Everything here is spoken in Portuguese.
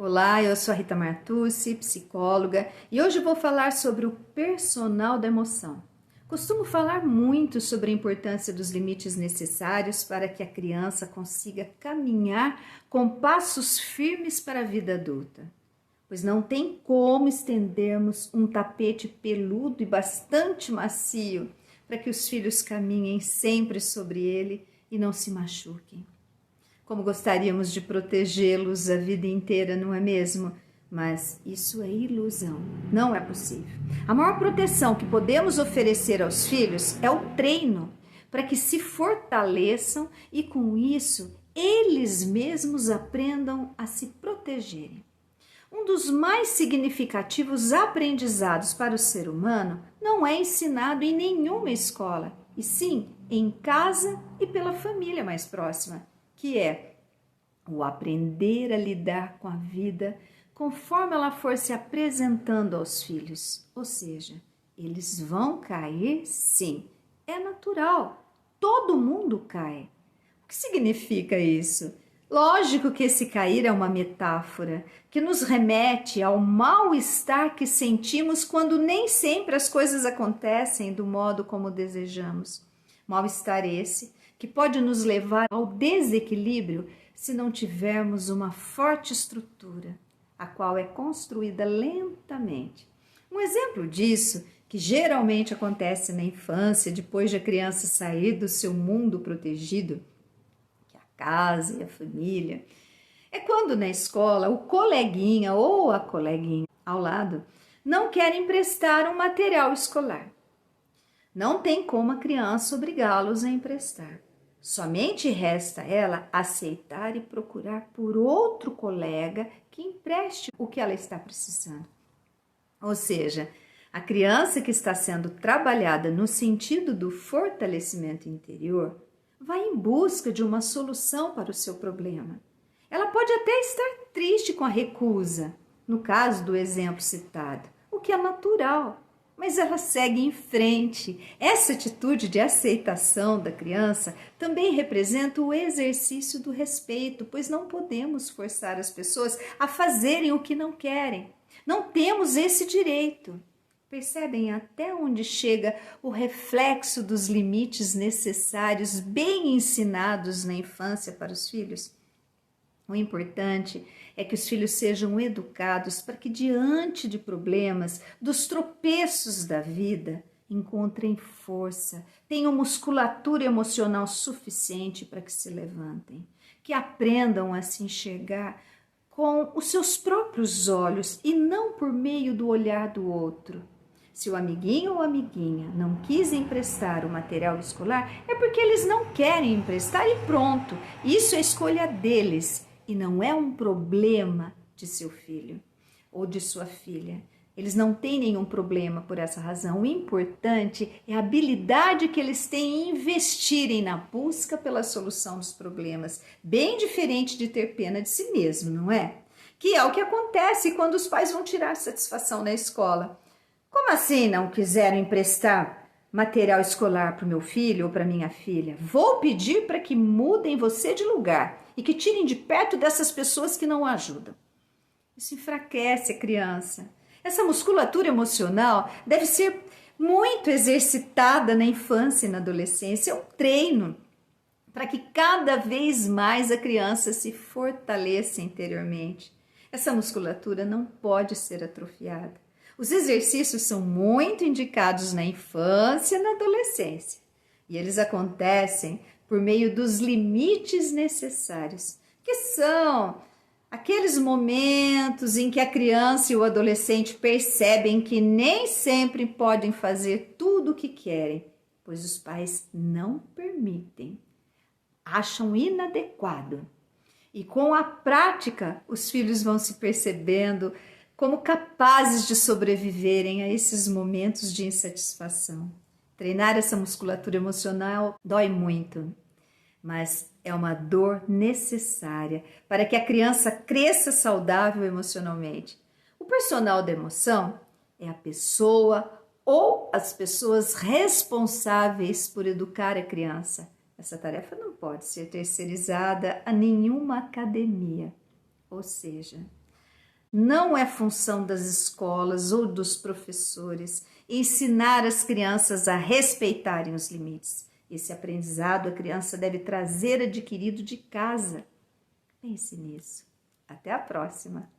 Olá, eu sou a Rita Martucci, psicóloga, e hoje vou falar sobre o personal da emoção. Costumo falar muito sobre a importância dos limites necessários para que a criança consiga caminhar com passos firmes para a vida adulta, pois não tem como estendermos um tapete peludo e bastante macio para que os filhos caminhem sempre sobre ele e não se machuquem. Como gostaríamos de protegê-los a vida inteira, não é mesmo? Mas isso é ilusão, não é possível. A maior proteção que podemos oferecer aos filhos é o treino, para que se fortaleçam e com isso eles mesmos aprendam a se protegerem. Um dos mais significativos aprendizados para o ser humano não é ensinado em nenhuma escola, e sim em casa e pela família mais próxima, que é o aprender a lidar com a vida conforme ela for se apresentando aos filhos. Ou seja, eles vão cair sim, é natural, todo mundo cai. O que significa isso? Lógico que esse cair é uma metáfora que nos remete ao mal-estar que sentimos quando nem sempre as coisas acontecem do modo como desejamos. Mal-estar esse que pode nos levar ao desequilíbrio se não tivermos uma forte estrutura, a qual é construída lentamente. Um exemplo disso, que geralmente acontece na infância, depois de a criança sair do seu mundo protegido, que é a casa e a família, é quando na escola o coleguinha ou a coleguinha ao lado não quer emprestar um material escolar. Não tem como a criança obrigá-los a emprestar. Somente resta ela aceitar e procurar por outro colega que empreste o que ela está precisando. Ou seja, a criança que está sendo trabalhada no sentido do fortalecimento interior vai em busca de uma solução para o seu problema. Ela pode até estar triste com a recusa, no caso do exemplo citado, o que é natural. Mas ela segue em frente. Essa atitude de aceitação da criança também representa o exercício do respeito, pois não podemos forçar as pessoas a fazerem o que não querem. Não temos esse direito. Percebem até onde chega o reflexo dos limites necessários, bem ensinados na infância para os filhos? O importante é que os filhos sejam educados para que, diante de problemas, dos tropeços da vida, encontrem força, tenham musculatura emocional suficiente para que se levantem, que aprendam a se enxergar com os seus próprios olhos e não por meio do olhar do outro. Se o amiguinho ou amiguinha não quis emprestar o material escolar, é porque eles não querem emprestar e pronto. Isso é escolha deles. E não é um problema de seu filho ou de sua filha. Eles não têm nenhum problema por essa razão. O importante é a habilidade que eles têm em investirem na busca pela solução dos problemas. Bem diferente de ter pena de si mesmo, não é? Que é o que acontece quando os pais vão tirar satisfação na escola. Como assim não quiseram emprestar material escolar para o meu filho ou para minha filha? Vou pedir para que mudem você de lugar e que tirem de perto dessas pessoas que não ajudam. Isso enfraquece a criança. Essa musculatura emocional deve ser muito exercitada na infância e na adolescência. É um treino para que cada vez mais a criança se fortaleça interiormente. Essa musculatura não pode ser atrofiada. Os exercícios são muito indicados na infância e na adolescência. E eles acontecem por meio dos limites necessários, que são aqueles momentos em que a criança e o adolescente percebem que nem sempre podem fazer tudo o que querem, pois os pais não permitem, acham inadequado. E com a prática, os filhos vão se percebendo como capazes de sobreviverem a esses momentos de insatisfação. Treinar essa musculatura emocional dói muito, mas é uma dor necessária para que a criança cresça saudável emocionalmente. O personal da emoção é a pessoa ou as pessoas responsáveis por educar a criança. Essa tarefa não pode ser terceirizada a nenhuma academia. Ou seja, Não é função das escolas ou dos professores ensinar as crianças a respeitarem os limites. Esse aprendizado a criança deve trazer adquirido de casa. Pense nisso. Até a próxima!